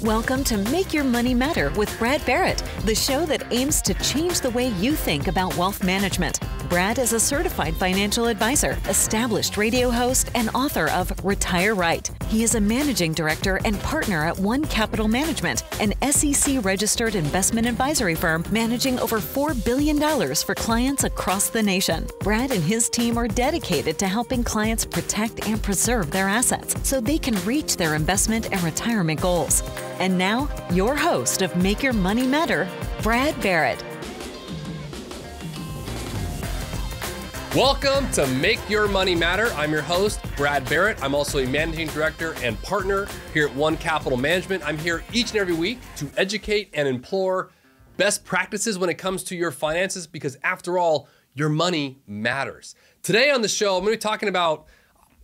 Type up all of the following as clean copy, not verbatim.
Welcome to Make Your Money Matter with Brad Barrett, the show that aims to change the way you think about wealth management. Brad is a certified financial advisor, established radio host, and author of Retire Right. He is a managing director and partner at One Capital Management, an SEC-registered investment advisory firm managing over $4 billion for clients across the nation. Brad and his team are dedicated to helping clients protect and preserve their assets so they can reach their investment and retirement goals. And now, your host of Make Your Money Matter, Brad Barrett. Welcome to Make Your Money Matter. I'm your host, Brad Barrett. I'm also a managing director and partner here at One Capital Management. I'm here each and every week to educate and implore best practices when it comes to your finances, because after all, your money matters. Today on the show, I'm going to be talking about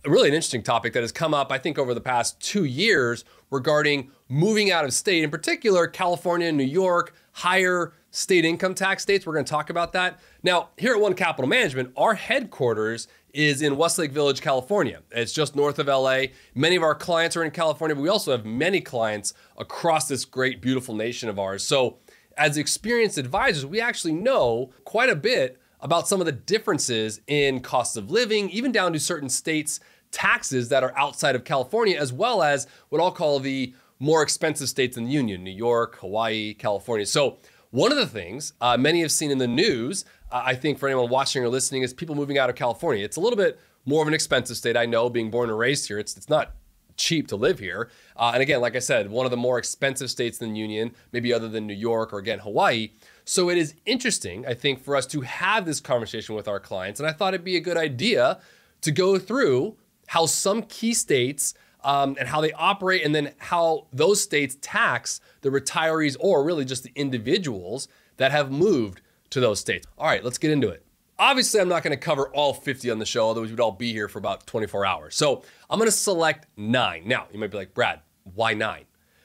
a really interesting topic that has come up, I think, over the past 2 years regarding moving out of state, in particular, California and New York, higher state income tax states. We're going to talk about that. Now, here at One Capital Management, our headquarters is in Westlake Village, California. It's just north of LA. Many of our clients are in California, but we also have many clients across this great, beautiful nation of ours. So as experienced advisors, we actually know quite a bit about some of the differences in costs of living, even down to certain states' taxes that are outside of California, as well as what I'll call the more expensive states in the union, New York, Hawaii, California. So one of the things many have seen in the news, I think for anyone watching or listening, is people moving out of California. It's a little bit more of an expensive state. I know, being born and raised here, it's not cheap to live here. And again, like I said, one of the more expensive states in the union, maybe other than New York or again, Hawaii. So it is interesting, I think, for us to have this conversation with our clients. And I thought it'd be a good idea to go through how some key states and how they operate, and then how those states tax the retirees, or really just the individuals that have moved to those states. All right, let's get into it. Obviously, I'm not going to cover all 50 on the show, otherwise we'd all be here for about 24 hours. So I'm going to select 9. Now, you might be like, Brad, why 9?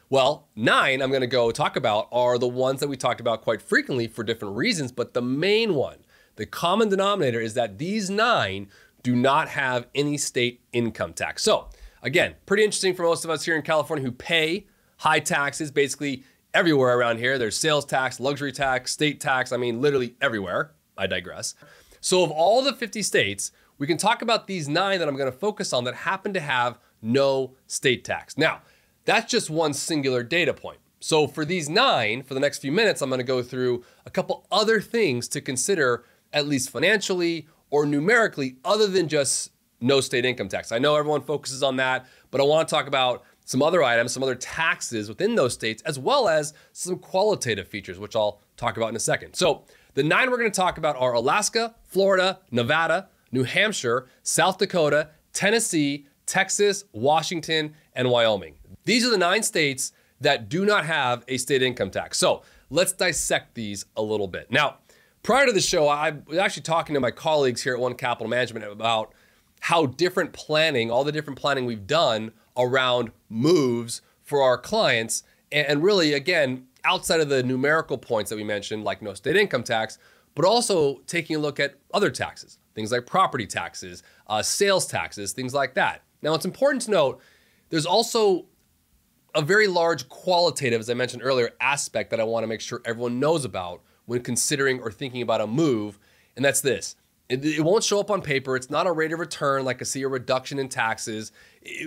Well, 9 I'm going to go talk about are the ones that we talked about quite frequently for different reasons, but the main one, the common denominator, is that these 9 do not have any state income tax. So again, pretty interesting for most of us here in California who pay high taxes basically everywhere around here. There's sales tax, luxury tax, state tax. I mean, literally everywhere. I digress. So of all the 50 states, we can talk about these 9 that I'm going to focus on that happen to have no state tax. Now, that's just one singular data point. So for these 9, for the next few minutes, I'm going to go through a couple other things to consider, at least financially or numerically, other than just no state income tax. I know everyone focuses on that, but I want to talk about some other items, some other taxes within those states, as well as some qualitative features, which I'll talk about in a second. So the 9 we're going to talk about are Alaska, Florida, Nevada, New Hampshire, South Dakota, Tennessee, Texas, Washington, and Wyoming. These are the 9 states that do not have a state income tax. So let's dissect these a little bit. Now, prior to the show, I was actually talking to my colleagues here at One Capital Management about how different planning, all the different planning we've done around moves for our clients. And really, again, outside of the numerical points that we mentioned, like no state income tax, but also taking a look at other taxes, things like property taxes, sales taxes, things like that. Now, it's important to note, there's also a very large qualitative, as I mentioned earlier, aspect that I want to make sure everyone knows about when considering or thinking about a move, and that's this. It won't show up on paper. It's not a rate of return like a reduction in taxes,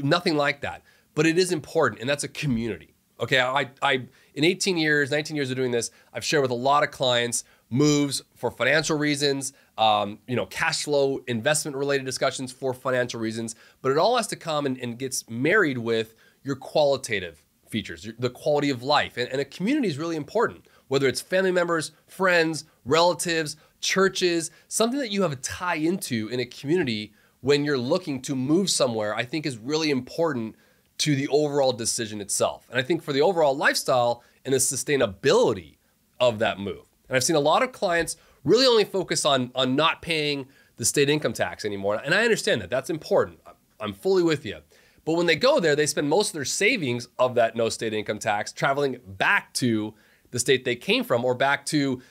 nothing like that. But it is important, and that's a community. Okay, I in 18 years, 19 years of doing this, I've shared with a lot of clients moves for financial reasons, cash flow, investment-related discussions for financial reasons, but it all has to come and gets married with your qualitative features, the quality of life. And a community is really important, whether it's family members, friends, relatives, churches, something that you have a tie into in a community when you're looking to move somewhere, I think is really important to the overall decision itself. And I think for the overall lifestyle and the sustainability of that move. And I've seen a lot of clients really only focus on not paying the state income tax anymore. And I understand that, that's important. I'm fully with you. But when they go there, they spend most of their savings of that no state income tax traveling back to the state they came from, or back to,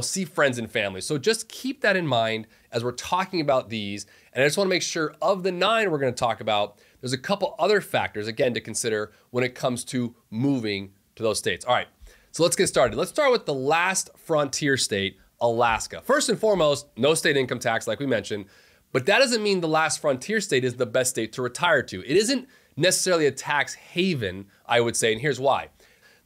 see friends and family. So just keep that in mind as we're talking about these. And I just want to make sure of the 9 we're going to talk about, there's a couple other factors, again, to consider when it comes to moving to those states. All right, so let's get started. Let's start with the last frontier state, Alaska. First and foremost, no state income tax, like we mentioned, but that doesn't mean the last frontier state is the best state to retire to. It isn't necessarily a tax haven, I would say, and here's why.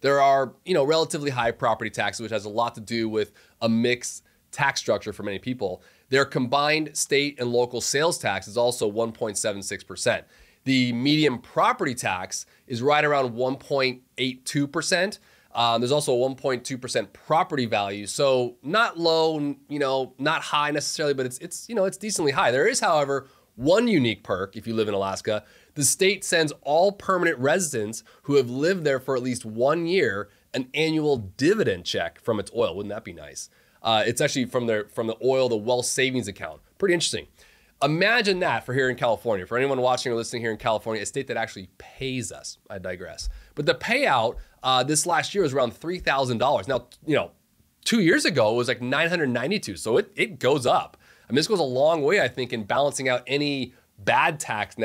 There are, relatively high property taxes, which has a lot to do with a mixed tax structure for many people. Their combined state and local sales tax is also 1.76%. The median property tax is right around 1.82%. There's also a 1.2% property value. So not low, not high necessarily, but it's decently high. There is, however, one unique perk if you live in Alaska. The state sends all permanent residents who have lived there for at least 1 year an annual dividend check from its oil. Wouldn't that be nice? It's actually from the oil, the wealth savings account. Pretty interesting. Imagine that for here in California. For anyone watching or listening here in California, a state that actually pays us. I digress. But the payout this last year was around $3,000. Now, 2 years ago, it was like $992. So it goes up. I mean, this goes a long way, I think, in balancing out any bad tax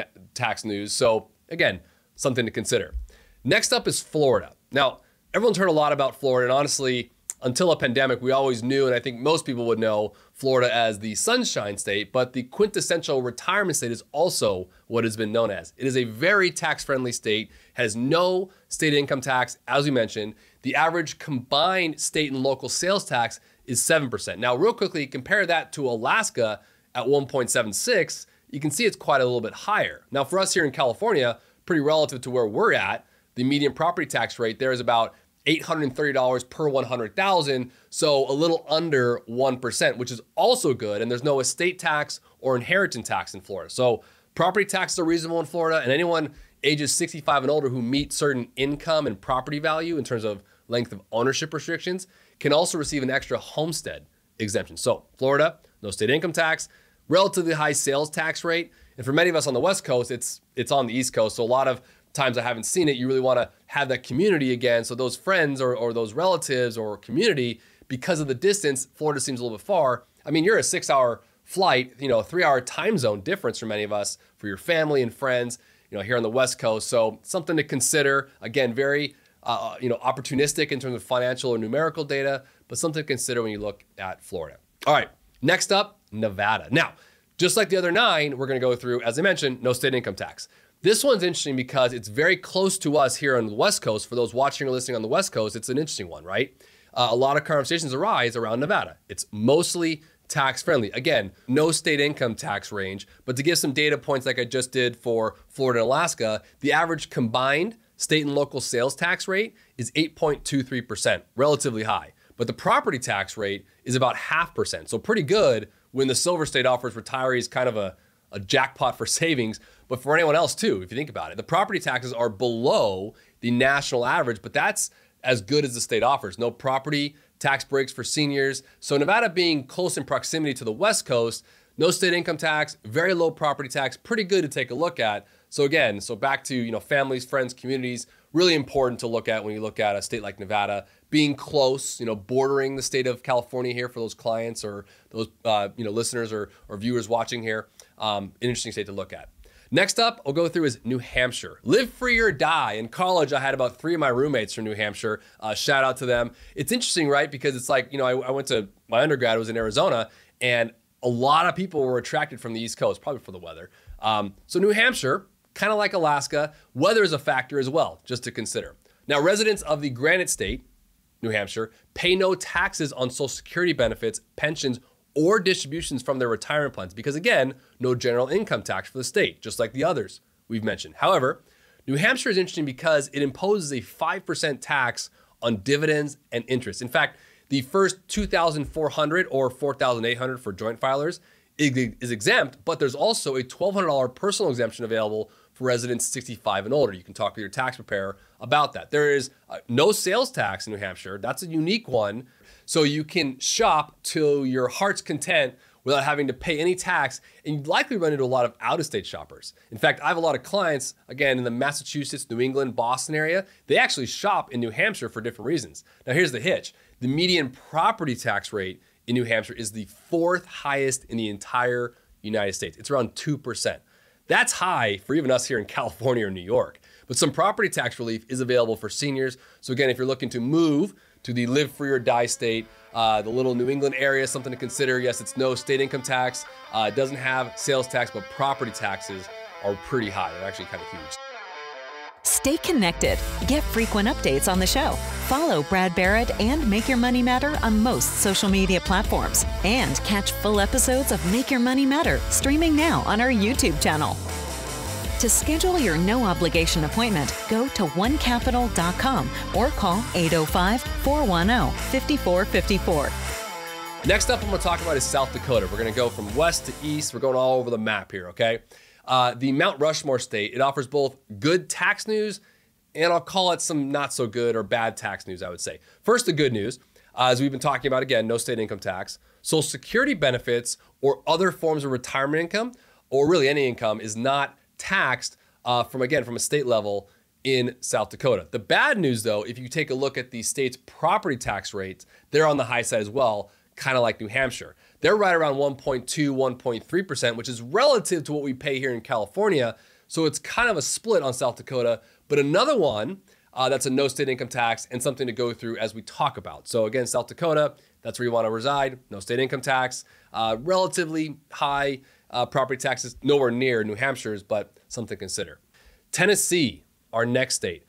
news. So again, something to consider. Next up is Florida. Now, everyone's heard a lot about Florida, and honestly, until a pandemic, we always knew, and I think most people would know, Florida as the sunshine state, but the quintessential retirement state is also what it's been known as. It is a very tax-friendly state, has no state income tax, as we mentioned. The average combined state and local sales tax is 7%. Now, real quickly, compare that to Alaska at 1.76. You can see it's quite a little bit higher. Now, for us here in California, pretty relative to where we're at, the median property tax rate there is about $830 per 100,000, so a little under 1%, which is also good. And there's no estate tax or inheritance tax in Florida. So property taxes are reasonable in Florida, and anyone ages 65 and older who meet certain income and property value in terms of length of ownership restrictions can also receive an extra homestead exemption. So Florida, no state income tax, relatively high sales tax rate. And for many of us on the West Coast, it's on the East Coast. So a lot of times I haven't seen it, you really want to have that community again. So those friends or those relatives or community, because of the distance, Florida seems a little bit far. I mean, you're a 6-hour flight, a 3-hour time zone difference for many of us, for your family and friends, here on the West Coast. So something to consider. Again, very, opportunistic in terms of financial or numerical data, but something to consider when you look at Florida. All right, next up, Nevada. Now, just like the other 9, we're going to go through, as I mentioned, no state income tax. This one's interesting because it's very close to us here on the West Coast. For those watching or listening on the West Coast, it's an interesting one, right? A lot of conversations arise around Nevada. It's mostly tax friendly. Again, no state income tax range, but to give some data points like I just did for Florida and Alaska, the average combined state and local sales tax rate is 8.23%, relatively high. But the property tax rate is about 0.5%. So pretty good when the Silver State offers retirees kind of a jackpot for savings, but for anyone else too, if you think about it. The property taxes are below the national average, but that's as good as the state offers. No property tax breaks for seniors. So Nevada being close in proximity to the West Coast, no state income tax, very low property tax, pretty good to take a look at. So again, back to, families, friends, communities, really important to look at when you look at a state like Nevada, being close, bordering the state of California here for those clients or those, listeners or viewers watching here. An interesting state to look at. Next up, I'll go through is New Hampshire. Live free or die. In college, I had about 3 of my roommates from New Hampshire. Shout out to them. It's interesting, right? Because it's like, I went to, my undergrad was in Arizona, and a lot of people were attracted from the East Coast, probably for the weather. So New Hampshire, kind of like Alaska, weather is a factor as well, just to consider. Now, residents of the Granite State, New Hampshire, pay no taxes on Social Security benefits, pensions, or distributions from their retirement plans because, again, no general income tax for the state, just like the others we've mentioned. However, New Hampshire is interesting because it imposes a 5% tax on dividends and interest. In fact, the first $2,400 or $4,800 for joint filers is exempt, but there's also a $1,200 personal exemption available for residents 65 and older. You can talk with your tax preparer about that. There is no sales tax in New Hampshire. That's a unique one. So you can shop to your heart's content without having to pay any tax, and you'd likely run into a lot of out-of-state shoppers. In fact, I have a lot of clients, again, in the Massachusetts, New England, Boston area. They actually shop in New Hampshire for different reasons. Now, here's the hitch. The median property tax rate in New Hampshire is the 4th highest in the entire United States. It's around 2%. That's high for even us here in California or New York. But some property tax relief is available for seniors. So again, if you're looking to move to the live free or die state, the little New England area, something to consider. Yes, it's no state income tax. It doesn't have sales tax, but property taxes are pretty high. They're actually kind of huge. Stay connected. Get frequent updates on the show. Follow Brad Barrett and Make Your Money Matter on most social media platforms. And catch full episodes of Make Your Money Matter streaming now on our YouTube channel. To schedule your no-obligation appointment, go to onecapital.com or call 805-410-5454. Next up, I'm going to talk about is South Dakota. We're going to go from west to east. We're going all over the map here, okay? The Mount Rushmore state, it offers both good tax news and I'll call it some not so good or bad tax news, I would say. First, the good news, as we've been talking about, again, no state income tax. Social Security benefits or other forms of retirement income, or really any income, is not taxed from a state level in South Dakota. The bad news, though, if you take a look at the state's property tax rates, they're on the high side as well, kind of like New Hampshire. They're right around 1.2, 1.3%, which is relative to what we pay here in California. So it's kind of a split on South Dakota, but another one that's a no state income tax and something to go through as we talk about. So again, South Dakota, that's where you want to reside, no state income tax, relatively high property taxes, nowhere near New Hampshire's, but something to consider. Tennessee, our next state.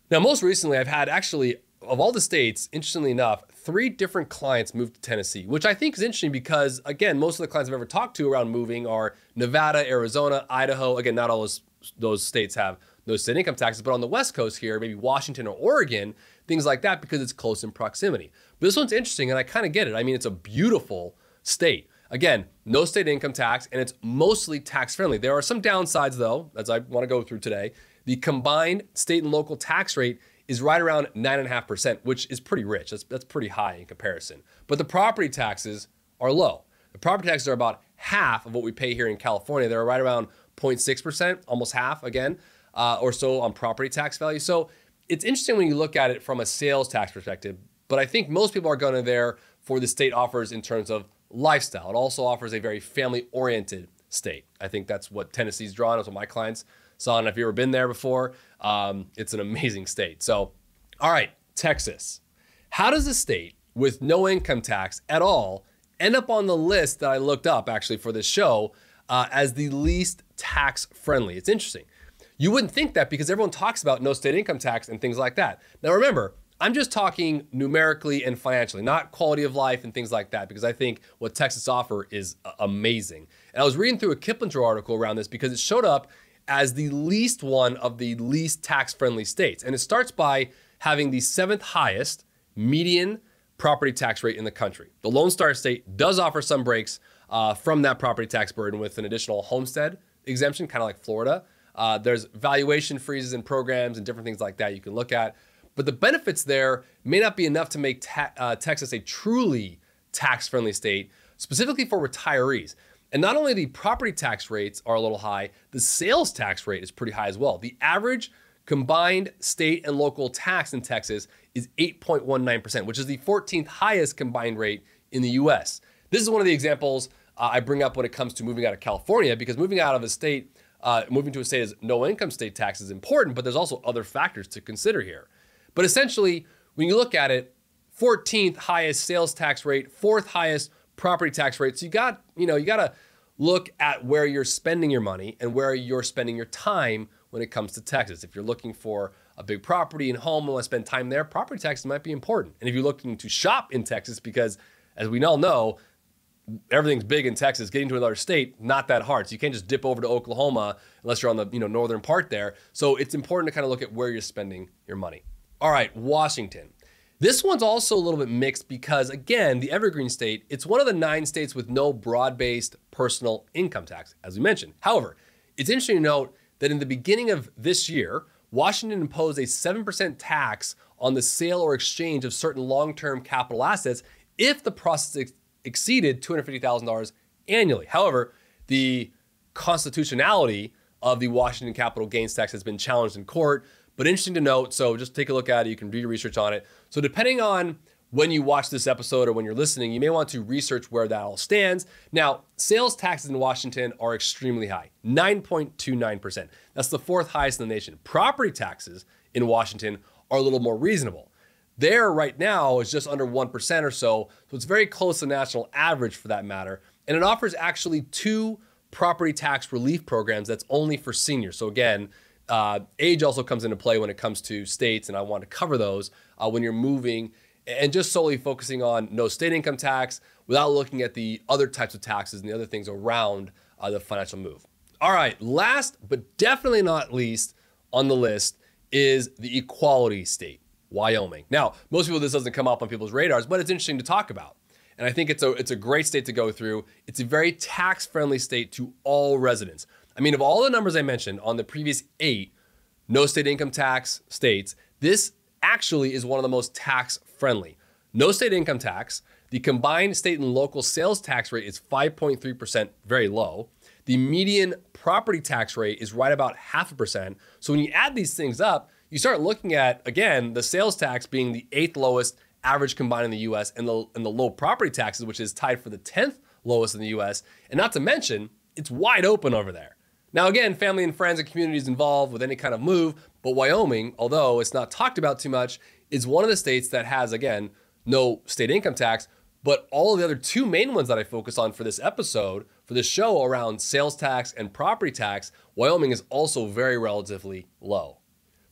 Now, most recently, I've had actually, of all the states, interestingly enough, 3 different clients moved to Tennessee, which I think is interesting because, again, most of the clients I've ever talked to around moving are Nevada, Arizona, Idaho. Again, not all those states have no state income taxes, but on the West Coast here, maybe Washington or Oregon, things like that, because it's close in proximity. But this one's interesting, and I kind of get it. I mean, it's a beautiful state. Again, no state income tax, and it's mostly tax friendly. There are some downsides, though, as I want to go through today. The combined state and local tax rate is right around 9.5%, which is pretty rich. That's pretty high in comparison. But the property taxes are low. The property taxes are about half of what we pay here in California. They're right around 0.6%, almost half again, or so on property tax value. So it's interesting when you look at it from a sales tax perspective, but I think most people are going there for the state offers in terms of lifestyle. It also offers a very family-oriented state. I think that's what Tennessee's drawn. That's what my clients saw. And if you've ever been there before, it's an amazing state. So, all right, Texas. How does a state with no income tax at all end up on the list that I looked up actually for this show as the least tax friendly? It's interesting. You wouldn't think that because everyone talks about no state income tax and things like that. Now remember, I'm just talking numerically and financially, not quality of life and things like that, because I think what Texas offers is amazing. And I was reading through a Kiplinger article around this because it showed up as the least one of the least tax-friendly states. And it starts by having the 7th highest median property tax rate in the country. The Lone Star State does offer some breaks from that property tax burden with an additional homestead exemption, kind of like Florida. There's valuation freezes and programs and different things like that you can look at. But the benefits there may not be enough to make Texas a truly tax-friendly state, specifically for retirees. And not only the property tax rates are a little high, the sales tax rate is pretty high as well. The average combined state and local tax in Texas is 8.19%, which is the 14th highest combined rate in the US. This is one of the examples I bring up when it comes to moving out of California, because moving out of a state, moving to a state as no income state tax is important, but there's also other factors to consider here. But essentially, when you look at it, 14th highest sales tax rate, 4th highest property tax rate. So you got to look at where you're spending your money and where you're spending your time when it comes to Texas. If you're looking for a big property and home and want to spend time there, property taxes might be important. And if you're looking to shop in Texas, because as we all know, everything's big in Texas, getting to another state, not that hard. So you can't just dip over to Oklahoma unless you're on the northern part there. So it's important to kind of look at where you're spending your money. All right, Washington. This one's also a little bit mixed because, again, the Evergreen State, it's one of the 9 states with no broad-based personal income tax, as we mentioned. However, it's interesting to note that in the beginning of this year, Washington imposed a 7% tax on the sale or exchange of certain long-term capital assets if the process exceeded $250,000 annually. However, the constitutionality of the Washington capital gains tax has been challenged in court. But interesting to note, so just take a look at it. You can do your research on it. So depending on when you watch this episode or when you're listening, you may want to research where that all stands. Now, sales taxes in Washington are extremely high, 9.29%. That's the fourth highest in the nation. Property taxes in Washington are a little more reasonable. There right now is just under 1% or so it's very close to the national average for that matter. And it offers actually 2 property tax relief programs that's only for seniors. So again, age also comes into play when it comes to states, and I want to cover those when you're moving and just solely focusing on no state income tax without looking at the other types of taxes and the other things around the financial move. All right, last but definitely not least on the list is the equality state, Wyoming. Now, most people, this doesn't come up on people's radars, but it's interesting to talk about. And I think it's a great state to go through. It's a very tax-friendly state to all residents. I mean, of all the numbers I mentioned on the previous 8 no state income tax states, this actually is one of the most tax-friendly. No state income tax. The combined state and local sales tax rate is 5.3%, very low. The median property tax rate is right about 0.5%. So when you add these things up, you start looking at, again, the sales tax being the 8th lowest average combined in the US, and the low property taxes, which is tied for the 10th lowest in the US. And not to mention, it's wide open over there. Now, again, family and friends and communities involved with any kind of move, but Wyoming, although it's not talked about too much, is one of the states that has, again, no state income tax, but all of the other 2 main ones that I focus on for this episode, for this show around sales tax and property tax, Wyoming is also very relatively low.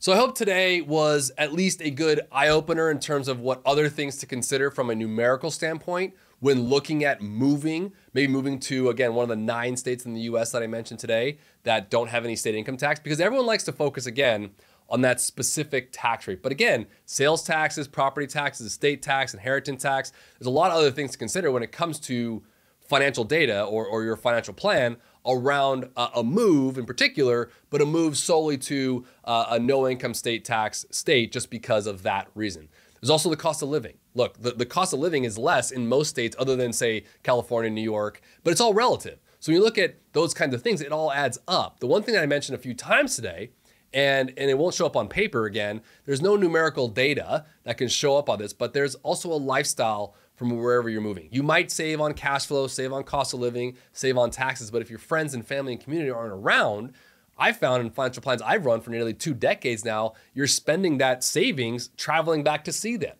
So I hope today was at least a good eye-opener in terms of what other things to consider from a numerical standpoint when looking at moving, maybe moving to, again, one of the 9 states in the US that I mentioned today that don't have any state income tax, because everyone likes to focus, again, on that specific tax rate. But again, sales taxes, property taxes, estate tax, inheritance tax, there's a lot of other things to consider when it comes to financial data or your financial plan around a move in particular, but a move solely to a no income state tax state just because of that reason. There's also the cost of living. Look, the cost of living is less in most states other than, say, California, New York, but it's all relative. So when you look at those kinds of things, it all adds up. The one thing that I mentioned a few times today, and it won't show up on paper again, there's no numerical data that can show up on this, but there's also a lifestyle from wherever you're moving. You might save on cash flow, save on cost of living, save on taxes, but if your friends and family and community aren't around, I've found in financial plans I've run for nearly 2 decades now, you're spending that savings traveling back to see them.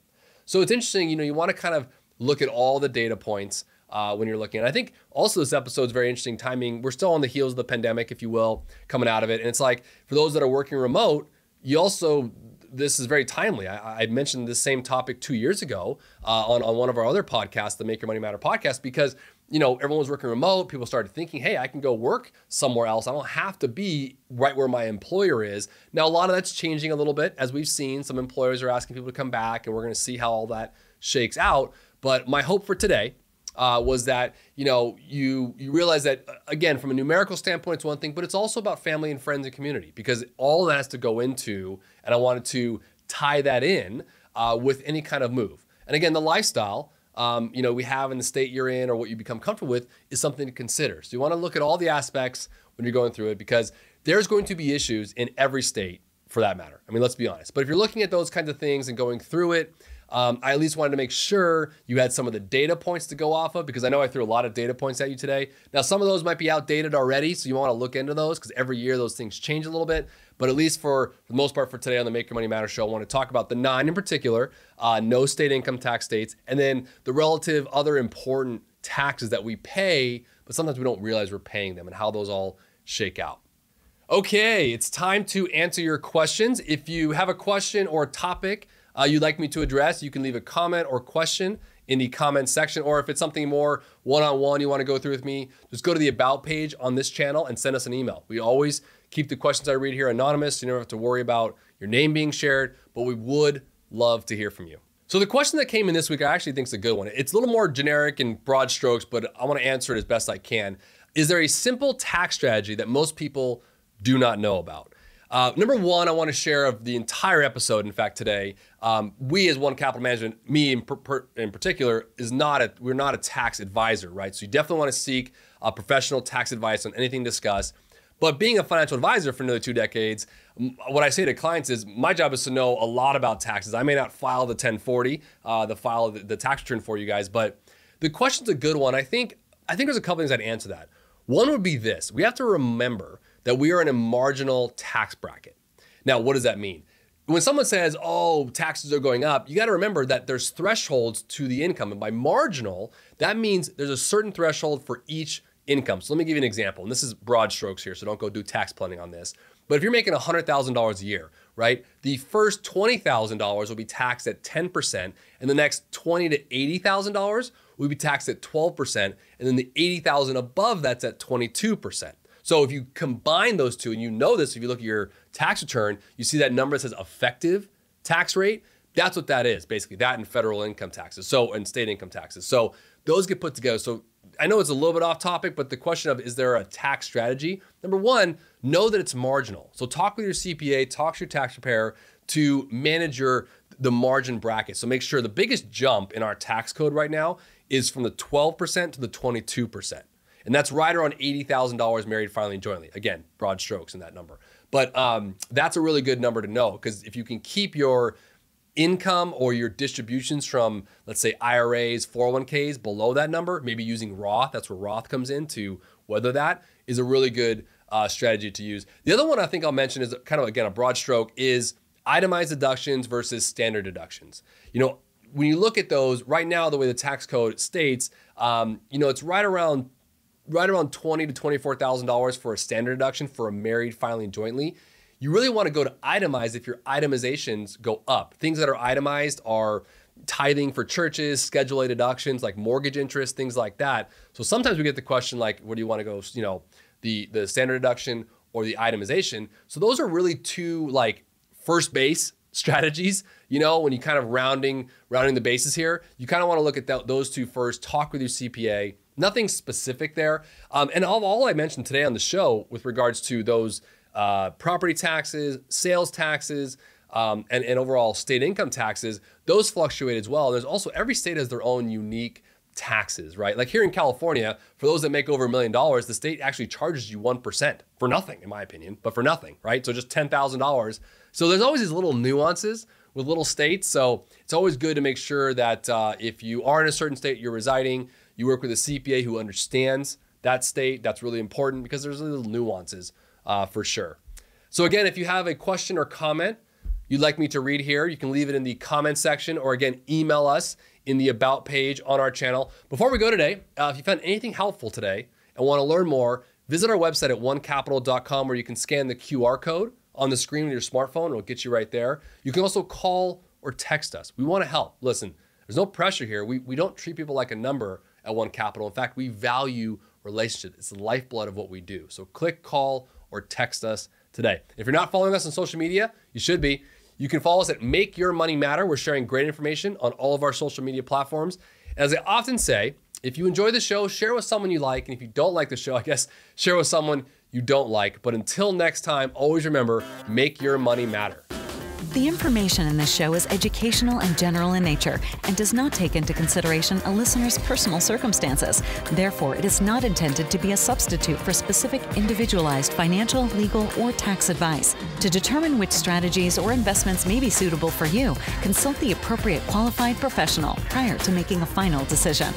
So it's interesting, you want to kind of look at all the data points when you're looking. And I think also this episode is very interesting timing. We're still on the heels of the pandemic, if you will, coming out of it. And it's like, for those that are working remote, this is very timely. I mentioned this same topic 2 years ago on one of our other podcasts, the Make Your Money Matter podcast, because everyone was working remote. People started thinking, hey, I can go work somewhere else. I don't have to be right where my employer is. Now, a lot of that's changing a little bit. As we've seen, some employers are asking people to come back, and we're going to see how all that shakes out. But my hope for today was that, you realize that, again, from a numerical standpoint, it's one thing, but it's also about family and friends and community, because all that has to go into, and I wanted to tie that in with any kind of move. And again, the lifestyle, we have in the state you're in or what you become comfortable with is something to consider. So you want to look at all the aspects when you're going through it, because there's going to be issues in every state for that matter. I mean, let's be honest. But if you're looking at those kinds of things and going through it, I at least wanted to make sure you had some of the data points to go off of, because I know I threw a lot of data points at you today. Now, some of those might be outdated already, so you want to look into those because every year those things change a little bit. But at least for the most part for today on the Make Your Money Matter show, I want to talk about the 9 in particular, no state income tax states, and then the relative other important taxes that we pay, but sometimes we don't realize we're paying them, and how those all shake out. Okay, it's time to answer your questions. If you have a question or a topic you'd like me to address, you can leave a comment or question in the comment section, or if it's something more one-on-one you want to go through with me, just go to the About page on this channel and send us an email. We always keep the questions I read here anonymous, so you never have to worry about your name being shared, but we would love to hear from you. So the question that came in this week, I actually think is a good one. It's a little more generic and broad strokes, but I want to answer it as best I can. Is there a simple tax strategy that most people do not know about? Number one, I want to share of the entire episode. In fact, today, we as One Capital Management, me in particular, we're not a tax advisor, right? So you definitely want to seek professional tax advice on anything discussed. But being a financial advisor for nearly 2 decades, what I say to clients is my job is to know a lot about taxes. I may not file the 1040, the tax return for you guys, but the question's a good one. I think there's a couple things I'd answer that. One would be this: we have to remember that we are in a marginal tax bracket. Now, what does that mean? When someone says, oh, taxes are going up, you got to remember that there's thresholds to the income. And by marginal, that means there's a certain threshold for each income. So let me give you an example. And this is broad strokes here, so don't go do tax planning on this. But if you're making $100,000 a year, right, the first $20,000 will be taxed at 10%, and the next $20,000 to $80,000 will be taxed at 12%, and then the $80,000 above that's at 22%. So if you combine those two, and you know this, if you look at your tax return, you see that number that says effective tax rate. That's what that is, basically, that and federal income taxes, and state income taxes. So those get put together. So I know it's a little bit off topic, but the question of, is there a tax strategy? Number one, know that it's marginal. So talk with your CPA, talk to your tax preparer to manage the margin bracket. So make sure the biggest jump in our tax code right now is from the 12% to the 22%. And that's right around $80,000 married, filing jointly. Again, broad strokes in that number. But that's a really good number to know, because if you can keep your income or your distributions from, let's say, IRAs, 401ks below that number, maybe using Roth, that's where Roth comes in to weather that, is a really good strategy to use. The other one I think I'll mention is kind of, again, a broad stroke, is itemized deductions versus standard deductions. You know, when you look at those, right now, the way the tax code states, it's right around $20,000 to $24,000 for a standard deduction for a married filing jointly. You really want to go to itemized if your itemizations go up. Things that are itemized are tithing for churches, Schedule A deductions like mortgage interest, things like that. So sometimes we get the question like, where do you want to go, the standard deduction or the itemization? So those are really two like first base strategies. When you kind of rounding the bases here, you kind of want to look at those two first, talk with your CPA. Nothing specific there. And all I mentioned today on the show with regards to those property taxes, sales taxes, and overall state income taxes, those fluctuate as well. And there's also, every state has their own unique taxes, right? Like here in California, for those that make over $1 million, the state actually charges you 1% for nothing, in my opinion, but for nothing, right? So just $10,000. So there's always these little nuances with little states. So it's always good to make sure that if you are in a certain state you're residing, you work with a CPA who understands that state. That's really important because there's little nuances for sure. So again, if you have a question or comment you'd like me to read here, you can leave it in the comment section, or again, email us in the About page on our channel. Before we go today, if you found anything helpful today and want to learn more, visit our website at onecapital.com, where you can scan the QR code on the screen with your smartphone. It'll get you right there. You can also call or text us. We want to help. Listen, there's no pressure here. We don't treat people like a number at One Capital. In fact, we value relationships. It's the lifeblood of what we do. So click, call, or text us today. If you're not following us on social media, you should be. You can follow us at Make Your Money Matter. We're sharing great information on all of our social media platforms. As I often say, if you enjoy the show, share with someone you like. And if you don't like the show, I guess share with someone you don't like. But until next time, always remember, make your money matter. The information in this show is educational and general in nature and does not take into consideration a listener's personal circumstances. Therefore, it is not intended to be a substitute for specific individualized financial, legal, or tax advice. To determine which strategies or investments may be suitable for you, consult the appropriate qualified professional prior to making a final decision.